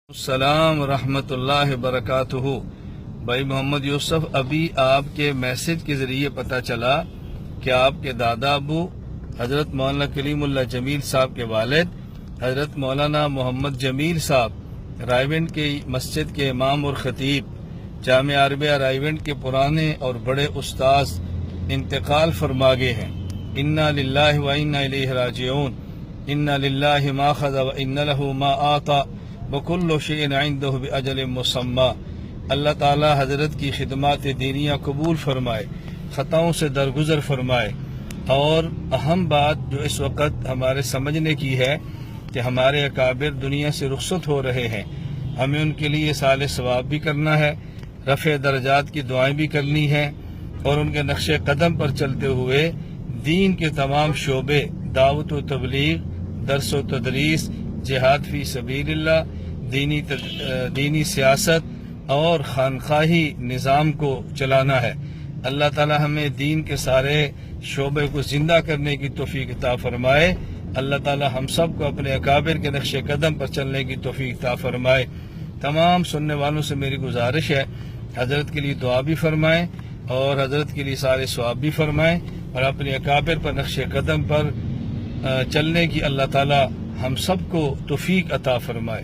السلام ورحمۃ اللہ وبرکاتہ۔ بھائی محمد یوسف، ابھی آپ کے میسج کے ذریعے پتہ چلا کہ آپ کے دادا ابو حضرت مولانا کلیم اللہ جمیل صاحب کے والد حضرت مولانا محمد جمیل صاحب رائیونڈ کی مسجد کے امام اور خطیب، جامعہ عربیہ رائیونڈ کے پرانے اور بڑے استاذ انتقال فرما گئے ہیں۔ انا للہ و انا الیہ راجعون۔ انا للہ ما اخذ و ان لہ ما آتا وکل شیء عنده بأجل مسمی۔ اللہ تعالی حضرت کی خدمات دینیہ قبول فرمائے، خطاؤں سے درگزر فرمائے۔ اور اہم بات جو اس وقت ہمارے سمجھنے کی ہے کہ ہمارے اکابر دنیا سے رخصت ہو رہے ہیں، ہمیں ان کے لیے سال ثواب بھی کرنا ہے، رفع درجات کی دعائیں بھی کرنی ہیں، اور ان کے نقش قدم پر چلتے ہوئے دین کے تمام شعبے، دعوت و تبلیغ، درس و تدریس، جہاد فی سبیل اللہ، دینی سیاست اور خانقاہی نظام کو چلانا ہے۔ اللہ تعالی ہمیں دین کے سارے شعبے کو زندہ کرنے کی توفیق عطا فرمائے۔ اللہ تعالی ہم سب کو اپنے اکابر کے نقش قدم پر چلنے کی توفیق عطا فرمائے۔ تمام سننے والوں سے میری گزارش ہے، حضرت کے لیے دعا بھی فرمائیں اور حضرت کے لیے سارے ثواب بھی فرمائیں، اور اپنے اکابر پر نقش قدم پر چلنے کی اللہ تعالی ہم سب کو توفیق عطا فرمائے۔